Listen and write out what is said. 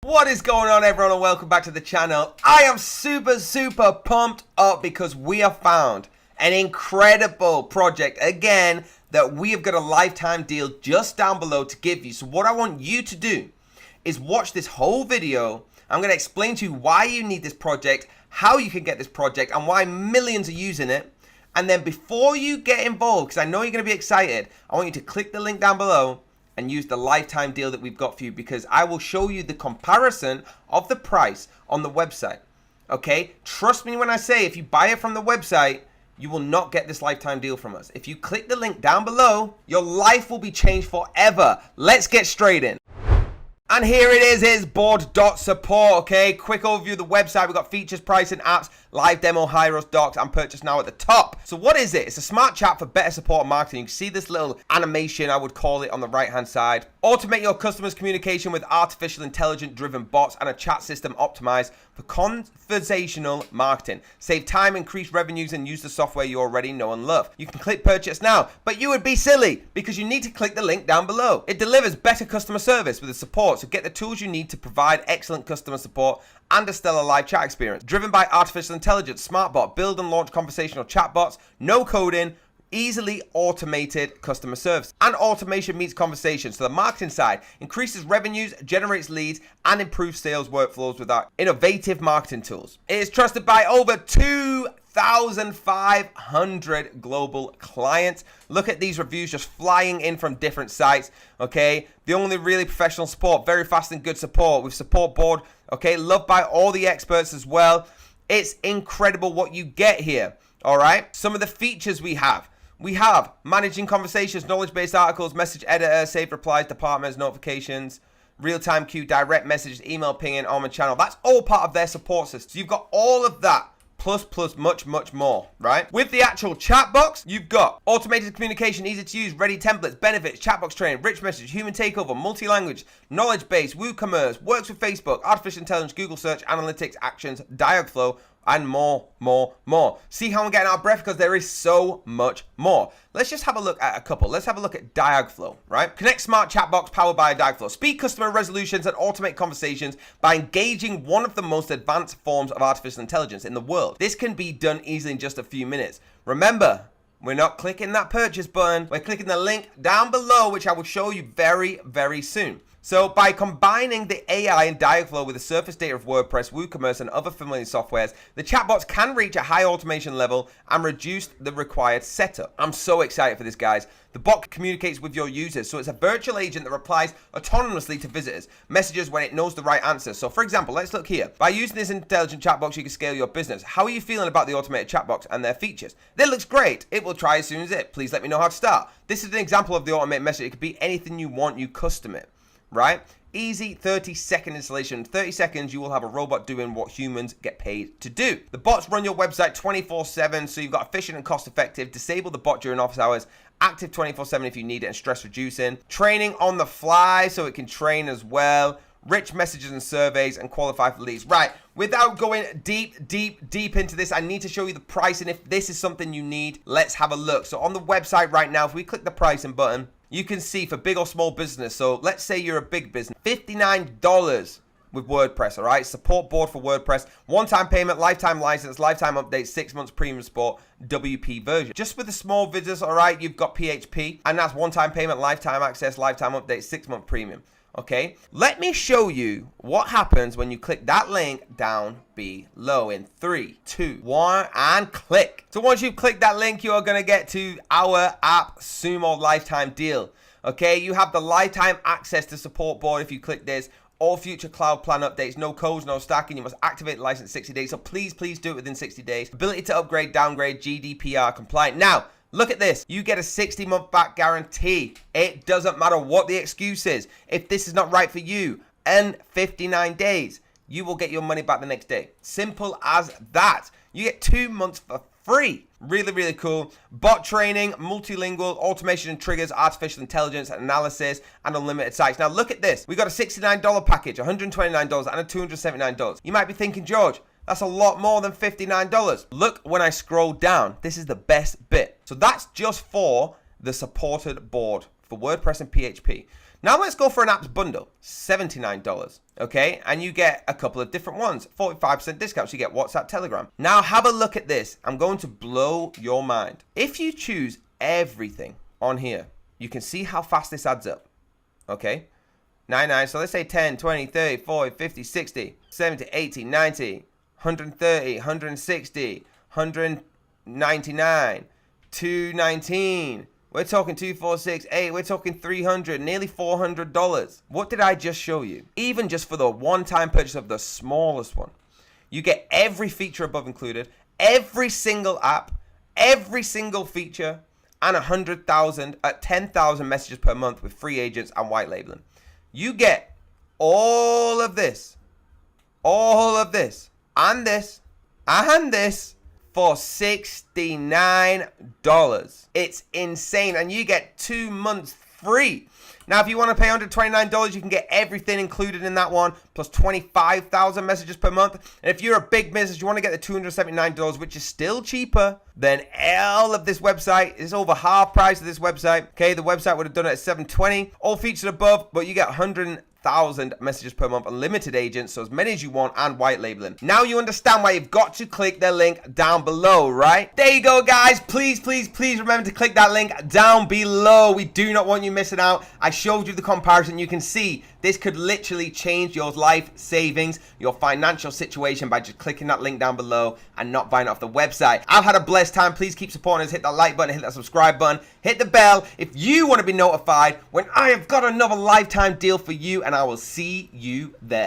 What is going on, everyone, and welcome back to the channel. I am super pumped up because we have found an incredible project again that we have got a lifetime deal just down below to give you. So what I want you to do is watch this whole video. I'm going to explain to you why you need this project, how you can get this project, and why millions are using it. And then before you get involved, because I know you're going to be excited, I want you to click the link down below and use the lifetime deal that we've got for you, because I will show you the comparison of the price on the website. Okay, trust me when I say if you buy it from the website, you will not get this lifetime deal from us. If you click the link down below, your life will be changed forever. Let's get straight in. And here it is Bord.support, okay? Quick overview of the website. We've got features, pricing, apps, live demo, high-ros, docs, and purchase now at the top. So what is it? It's a smart chat for better support and marketing. You can see this little animation, I would call it, on the right-hand side. Automate your customers' communication with artificial intelligence-driven bots and a chat system optimized for conversational marketing. Save time, increase revenues, and use the software you already know and love. You can click purchase now, but you would be silly because you need to click the link down below. It delivers better customer service with the support, so get the tools you need to provide excellent customer support and a stellar live chat experience. Driven by artificial intelligence, SmartBot, build and launch conversational chatbots, no coding, easily automated customer service. And automation meets conversation. So the marketing side increases revenues, generates leads, and improves sales workflows with our innovative marketing tools. It is trusted by over 2,500 global clients. Look at these reviews just flying in from different sites, okay? The only really professional support, very fast and good support with support board, okay? Loved by all the experts as well. It's incredible what you get here, all right? Some of the features we have managing conversations, knowledge-based articles, message editor, save replies, departments, notifications, real-time queue, direct messages, email pinging, on channel. That's all part of their support system. So you've got all of that. Plus much more, right? With the actual chat box, you've got automated communication, easy to use, ready templates, benefits, chat box training, rich message, human takeover, multi-language, knowledge base, WooCommerce, works with Facebook, artificial intelligence, Google search, analytics, actions, Dialogflow, and more. See how I'm getting out of breath? Because there is so much more. Let's just have a look at a couple. Let's have a look at Dialogflow, right? Connect smart chat box powered by Dialogflow. Speed customer resolutions and automate conversations by engaging one of the most advanced forms of artificial intelligence in the world. This can be done easily in just a few minutes. Remember, we're not clicking that purchase button. We're clicking the link down below, which I will show you very soon. So by combining the AI and Dialogflow with the surface data of WordPress, WooCommerce, and other familiar softwares, the chatbots can reach a high automation level and reduce the required setup. I'm so excited for this, guys. The bot communicates with your users, so it's a virtual agent that replies autonomously to visitors, messages when it knows the right answer. So for example, let's look here. By using this intelligent chatbox, you can scale your business. How are you feeling about the automated chatbox and their features? That looks great. It will try as soon as it. Please let me know how to start. This is an example of the automated message. It could be anything you want, you custom it. Right? Easy 30-second installation. In 30 seconds, you will have a robot doing what humans get paid to do. The bots run your website 24/7, so you've got efficient and cost-effective. Disable the bot during office hours. Active 24/7 if you need it, and stress reducing. Training on the fly, so it can train as well. Rich messages and surveys, and qualify for leads. Right, without going deep into this, I need to show you the pricing. If this is something you need, let's have a look. So on the website right now, if we click the pricing button, you can see for big or small business. So let's say you're a big business, $59 with WordPress, all right? Support board for WordPress, one-time payment, lifetime license, lifetime update, 6 months premium support, WP version. Just with the small business, all right, you've got PHP, and that's one-time payment, lifetime access, lifetime update, 6-month premium. Okay, let me show you what happens when you click that link down below in 3, 2, 1, and click. So once you've clicked that link, you are going to get to our app Sumo lifetime deal. Okay, you have the lifetime access to support board if you click this. All future cloud plan updates, no codes, no stacking. You must activate the license 60 days. So please do it within 60 days. Ability to upgrade, downgrade, GDPR compliant. Now, look at this. You get a 60-month back guarantee. It doesn't matter what the excuse is. If this is not right for you, in 59 days, you will get your money back the next day. Simple as that. You get 2 months for free. Really cool. Bot training, multilingual, automation and triggers, artificial intelligence, analysis, and unlimited sites. Now look at this. We got a $69 package, $129, and a $279. You might be thinking, George, that's a lot more than $59. Look when I scroll down. This is the best bit. So that's just for the supported board for WordPress and PHP. Now let's go for an apps bundle, $79, okay? And you get a couple of different ones, 45% discounts. You get WhatsApp, Telegram. Now have a look at this. I'm going to blow your mind. If you choose everything on here, you can see how fast this adds up, okay? 99, so let's say 10, 20, 30, 40, 50, 60, 70, 80, 90, 130, 160, 199, 219. We're talking 2468. We're talking $300, nearly $400. What did I just show you? Even just for the one-time purchase of the smallest one, you get every feature above included, every single app, every single feature, and 10,000 messages per month with free agents and white labeling. You get all of this, and this, for $69. It's insane, and you get 2 months free. Now, if you want to pay $129, you can get everything included in that one, plus 25,000 messages per month. And if you're a big business, you want to get the $279, which is still cheaper than all of this website. It's over half price of this website. Okay, the website would have done it at $720. All featured above, but you get 100,000 messages per month, unlimited agents, so as many as you want, and white labeling. Now you understand why you've got to click the link down below, right? There you go, guys. Please remember to click that link down below. We do not want you missing out. I showed you the comparison. You can see this could literally change your life savings, your financial situation, by just clicking that link down below and not buying it off the website. I've had a blessed time. Please keep supporting us. Hit that like button, hit that subscribe button, hit the bell if you want to be notified when I have got another lifetime deal for you, and I will see you there.